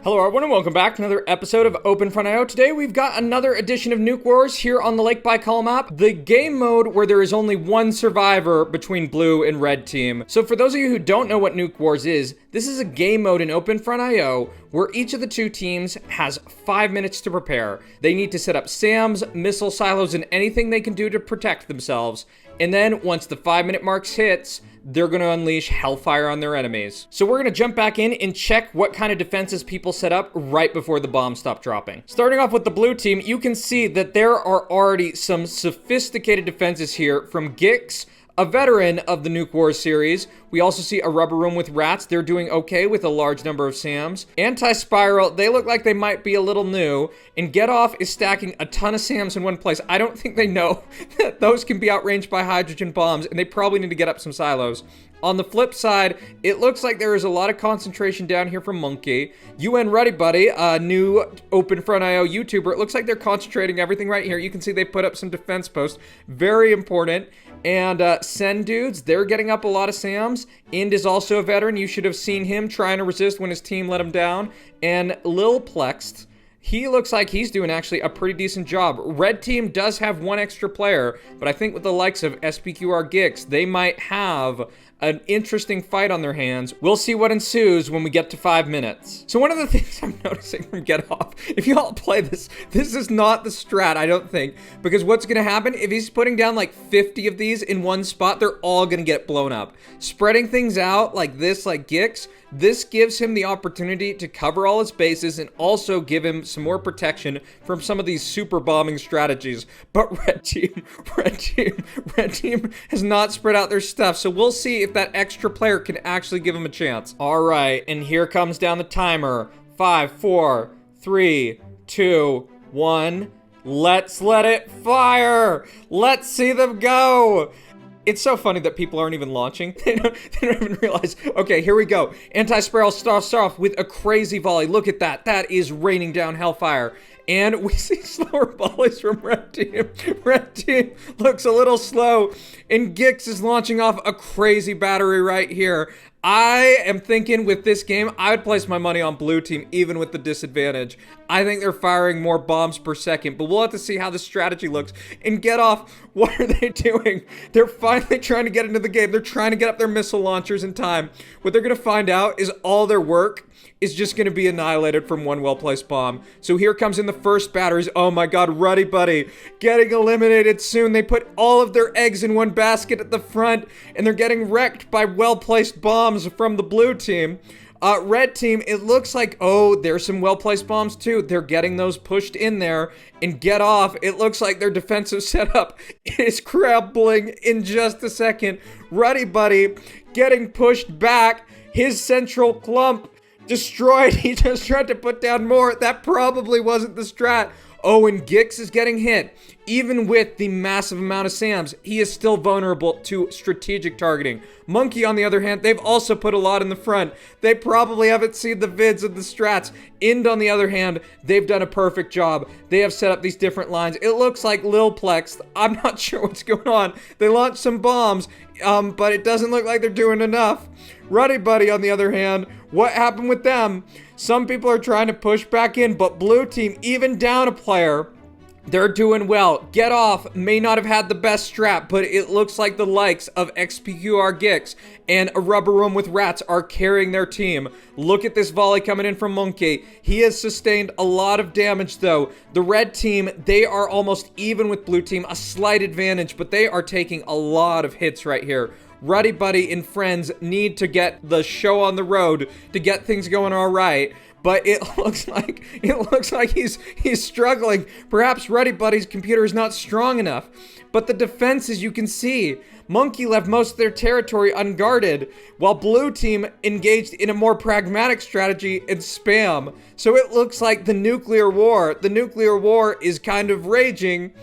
Hello everyone and welcome back to another episode of Open Front IO. Today we've got another edition of Nuke Wars here on the Lake Baikal map, the game mode where there is only one survivor between blue and red team. So for those of you who don't know what Nuke Wars is, this is a game mode in Open Front IO where each of the two teams has 5 minutes to prepare. They need to set up SAMs, missile silos, and anything they can do to protect themselves. And then once the 5-minute mark hits, they're going to unleash hellfire on their enemies. So we're going to jump back in and check what kind of defenses people set up right before the bombs stop dropping. Starting off with the blue team, you can see that there are already some sophisticated defenses here from Gix, a veteran of the Nuke Wars series. We also see a rubber room with rats. They're doing okay with a large number of SAMs. Anti-Spiral, they look like they might be a little new. And Get Off is stacking a ton of SAMs in one place. I don't think they know that those can be outranged by hydrogen bombs, and they probably need to get up some silos. On the flip side, it looks like there is a lot of concentration down here from Monkey. UN Ruddy Buddy, a new Open Front IO YouTuber, it looks like they're concentrating everything right here. You can see they put up some defense posts. Very important. And Sen Dudes, they're getting up a lot of SAMs. Ind is also a veteran. You should have seen him trying to resist when his team let him down. And Lil Plexed, he looks like he's doing actually a pretty decent job. Red team does have one extra player, but I think with the likes of SPQR Gix, they might have an interesting fight on their hands. We'll see what ensues when we get to 5 minutes. So one of the things I'm noticing from Get Off, if you all play this is not the strat, I don't think, because what's gonna happen if he's putting down like 50 of these in one spot, they're all gonna get blown up. Spreading things out like this, like Gix, this gives him the opportunity to cover all his bases and also give him some more protection from some of these super bombing strategies. But red team has not spread out their stuff. So we'll see if that extra player can actually give him a chance. All right, and here comes down the timer. 5, 4, 3, 2, 1. Let's let it fire. Let's see them go. It's so funny that people aren't even launching. They don't even realize. Okay, here we go. Anti-Spiral starts off with a crazy volley. Look at that. That is raining down hellfire. And we see slower volleys from Red Team. Red Team looks a little slow. And Gix is launching off a crazy battery right here. I am thinking with this game, I would place my money on Blue Team, even with the disadvantage. I think they're firing more bombs per second, but we'll have to see how the strategy looks. And Get Off, what are they doing? They're finally trying to get into the game. They're trying to get up their missile launchers in time. What they're going to find out is all their work is just going to be annihilated from one well-placed bomb. So here comes in the first batteries. Oh my god, Ruddy Buddy getting eliminated soon. They put all of their eggs in one basket at the front, and they're getting wrecked by well-placed bombs from the blue team. Red team, it looks like, oh, there's some well-placed bombs too. They're getting those pushed in there. And Get Off, it looks like their defensive setup is crumbling in just a second. Ruddy Buddy getting pushed back. His central clump destroyed. He just tried to put down more. That probably wasn't the strat. Oh, and Gix is getting hit. Even with the massive amount of SAMs, he is still vulnerable to strategic targeting. Monkey, on the other hand, they've also put a lot in the front. They probably haven't seen the vids of the strats. Ind, on the other hand, they've done a perfect job. They have set up these different lines. It looks like Lil Plex. I'm not sure what's going on. They launched some bombs, but it doesn't look like they're doing enough. Ruddy Buddy, on the other hand, what happened with them? Some people are trying to push back in, but Blue Team, even down a player, they're doing well. Get Off may not have had the best strat, but it looks like the likes of XPQR Gix and a rubber room with rats are carrying their team. Look at this volley coming in from Monkey. He has sustained a lot of damage though. The red team, they are almost even with blue team, a slight advantage, but they are taking a lot of hits right here. Ruddy Buddy and friends need to get the show on the road to get things going all right. But it looks like he's struggling. Perhaps Ruddy Buddy's computer is not strong enough. But the defense, as you can see, Monkey left most of their territory unguarded, while Blue Team engaged in a more pragmatic strategy and spam. So it looks like the nuclear war is kind of raging.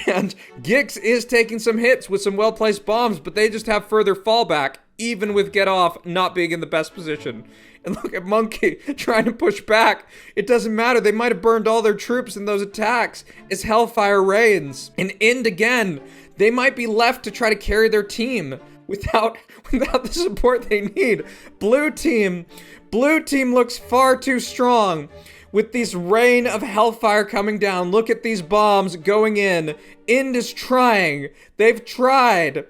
And Gix is taking some hits with some well-placed bombs, but they just have further fallback, even with Get Off not being in the best position. And look at Monkey trying to push back. It doesn't matter. They might have burned all their troops in those attacks as Hellfire rains. And Ind again. They might be left to try to carry their team without the support they need. Blue Team Blue team looks far too strong. With this rain of hellfire coming down, look at these bombs going in. Ind is trying. They've tried.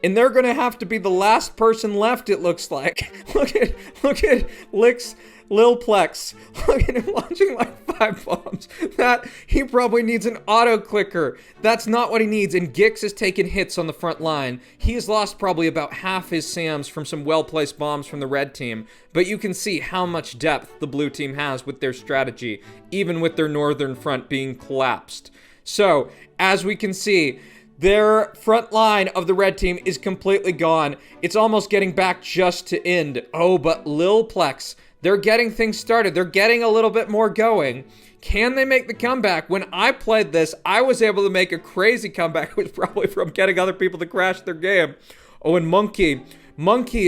And they're gonna have to be the last person left, it looks like. Look at Lil Plex. Look at him launching like 5 bombs. He probably needs an auto clicker. That's not what he needs. And Gix has taken hits on the front line. He has lost probably about half his SAMs from some well-placed bombs from the red team. But you can see how much depth the blue team has with their strategy, even with their northern front being collapsed. So, as we can see, their front line of the red team is completely gone. It's almost getting back just to Ind. Oh, but Lil Plex, they're getting things started. They're getting a little bit more going. Can they make the comeback? When I played this, I was able to make a crazy comeback. It was probably from getting other people to crash their game. Oh, and Monkey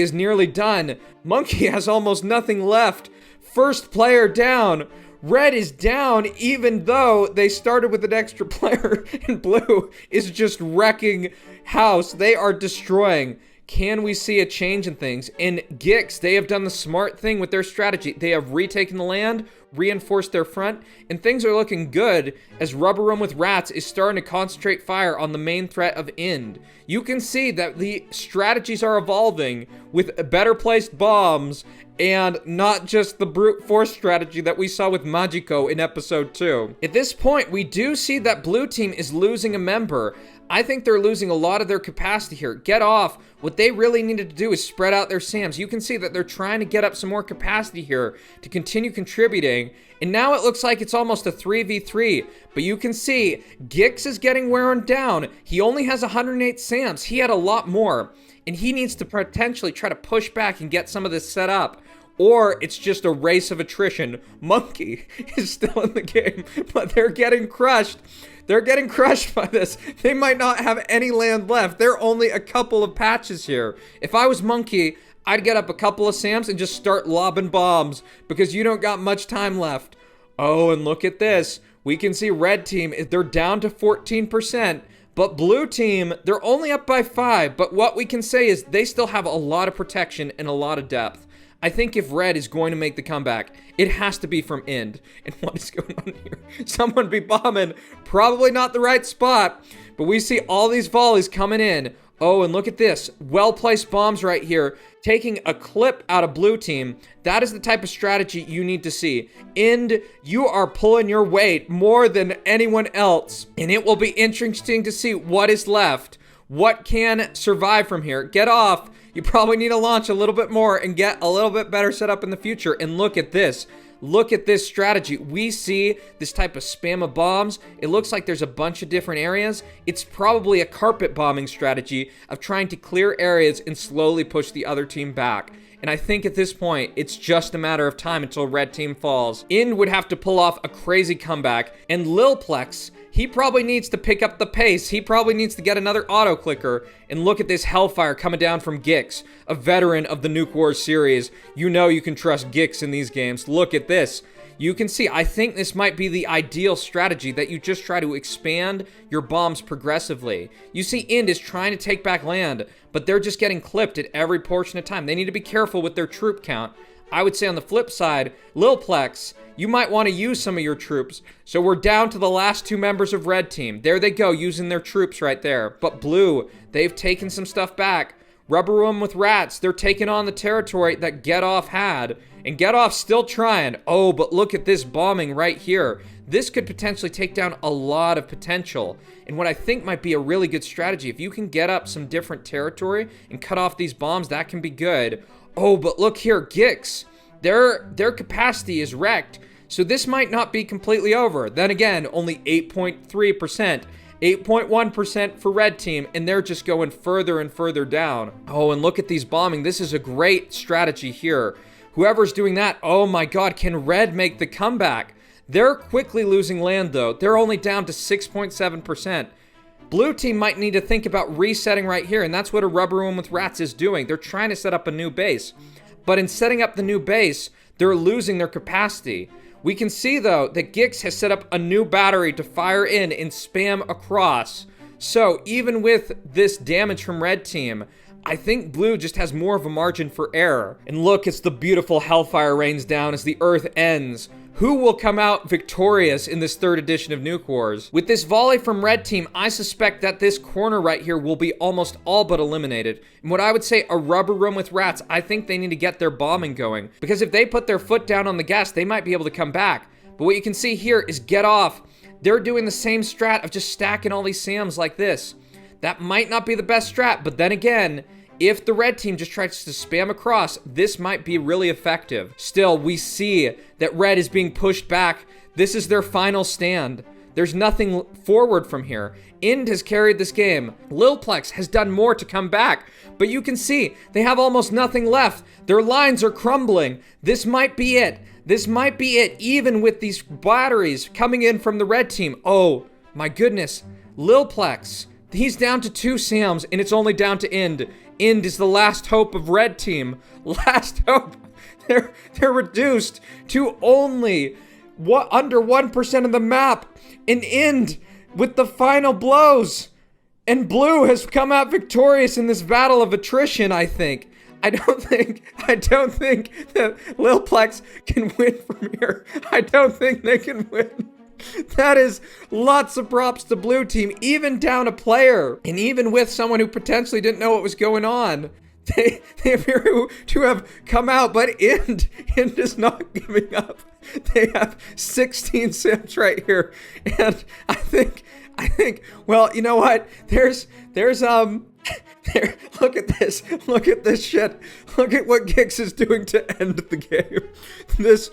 is nearly done. Monkey has almost nothing left. First player down. Red is down even though they started with an extra player, and blue is just wrecking house. They are destroying. Can we see a change in things? In Gix, they have done the smart thing with their strategy. They have retaken the land, reinforced their front, and things are looking good as Rubber Room with Rats is starting to concentrate fire on the main threat of Ind. You can see that the strategies are evolving with better placed bombs and not just the brute force strategy that we saw with Magico in episode 2. At this point, we do see that blue team is losing a member. I think they're losing a lot of their capacity here. Get off. What they really needed to do is spread out their SAMs. You can see that they're trying to get up some more capacity here to continue contributing. And now it looks like it's almost a 3v3. But you can see Gix is getting worn down. He only has 108 SAMs. He had a lot more. And he needs to potentially try to push back and get some of this set up. Or it's just a race of attrition. Monkey is still in the game, but they're getting crushed. They're getting crushed by this. They might not have any land left. There are only a couple of patches here. If I was Monkey, I'd get up a couple of SAMs and just start lobbing bombs because you don't got much time left. Oh, and look at this. We can see red team, they're down to 14%. But blue team, they're only up by 5. But what we can say is they still have a lot of protection and a lot of depth. I think if red is going to make the comeback, it has to be from Ind. And what is going on here? Someone be bombing. Probably not the right spot. But we see all these volleys coming in. Oh, and look at this. Well-placed bombs right here. Taking a clip out of blue team. That is the type of strategy you need to see. Ind, you are pulling your weight more than anyone else. And it will be interesting to see what is left. What can survive from here? Get off. You probably need to launch a little bit more and get a little bit better set up in the future. And look at this. Look at this strategy. We see this type of spam of bombs. It looks like there's a bunch of different areas. It's probably a carpet bombing strategy of trying to clear areas and slowly push the other team back. And I think at this point, it's just a matter of time until red team falls. Ind would have to pull off a crazy comeback. And Lil Plex, he probably needs to pick up the pace. He probably needs to get another auto clicker. And look at this hellfire coming down from Gix, a veteran of the Nuke Wars series. You know you can trust Gix in these games. Look at this. You can see, I think this might be the ideal strategy, that you just try to expand your bombs progressively. You see Ind is trying to take back land, but they're just getting clipped at every portion of time. They need to be careful with their troop count. I would say on the flip side, Lil Plex, you might want to use some of your troops. So we're down to the last 2 members of red team. There they go, using their troops right there. But blue, they've taken some stuff back. Rubber Room with Rats, they're taking on the territory that Get Off had. And Get Off's still trying. Oh, but look at this bombing right here. This could potentially take down a lot of potential. And what I think might be a really good strategy, if you can get up some different territory and cut off these bombs, that can be good. Oh, but look here, Gix. Their capacity is wrecked. So this might not be completely over. Then again, only 8.3%. 8.1% for red team, and they're just going further and further down. Oh, and look at these bombing. This is a great strategy here. Whoever's doing that, oh my god, can red make the comeback? They're quickly losing land, though. They're only down to 6.7%. Blue team might need to think about resetting right here, and that's what a Rubber Room with Rats is doing. They're trying to set up a new base. But in setting up the new base, they're losing their capacity. We can see, though, that Gix has set up a new battery to fire in and spam across. So, even with this damage from red team, I think blue just has more of a margin for error. And look, it's the beautiful hellfire rains down as the earth ends. Who will come out victorious in this 3rd edition of Nuke Wars? With this volley from red team, I suspect that this corner right here will be almost all but eliminated. And what I would say, a rubber room with rats, I think they need to get their bombing going. Because if they put their foot down on the gas, they might be able to come back. But what you can see here is get off. They're doing the same strat of just stacking all these SAMs like this. That might not be the best strat, but then again, if the red team just tries to spam across, this might be really effective. Still, we see that red is being pushed back. This is their final stand. There's nothing forward from here. Ind has carried this game. Lilplex has done more to come back, but you can see they have almost nothing left. Their lines are crumbling. This might be it. This might be it, even with these batteries coming in from the red team. Oh, my goodness. Lilplex, he's down to 2 SAMs, and it's only down to Ind. Ind is the last hope of red team. Last hope. They're reduced to only under 1% of the map. And Ind with the final blows. And blue has come out victorious in this battle of attrition, I think. I don't think that Lilplex can win from here. I don't think they can win. That is lots of props to blue team, even down a player, and even with someone who potentially didn't know what was going on. They appear to have come out, but Ind is not giving up. They have 16 SAMs right here, and I think, well, you know what? There's there, look at this shit. Look at what Gix is doing to end the game. This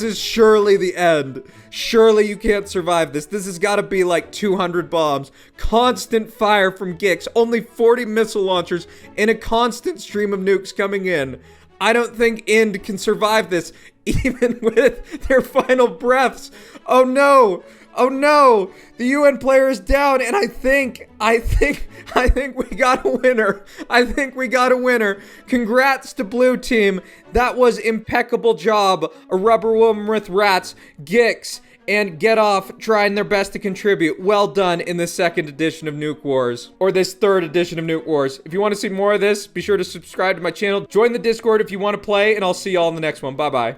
is surely the end. Surely you can't survive this. This has got to be like 200 bombs. Constant fire from Gix. Only 40 missile launchers and a constant stream of nukes coming in. I don't think Ind can survive this, even with their final breaths. Oh no! Oh no! The UN player is down, and I think we got a winner. I think we got a winner. Congrats to blue team. That was impeccable job. A rubber woman with rats, Gix, and Get Off trying their best to contribute. Well done in the 2nd edition of Nuke Wars, or this 3rd edition of Nuke Wars. If you want to see more of this, be sure to subscribe to my channel. Join the Discord if you want to play, and I'll see y'all in the next one. Bye-bye.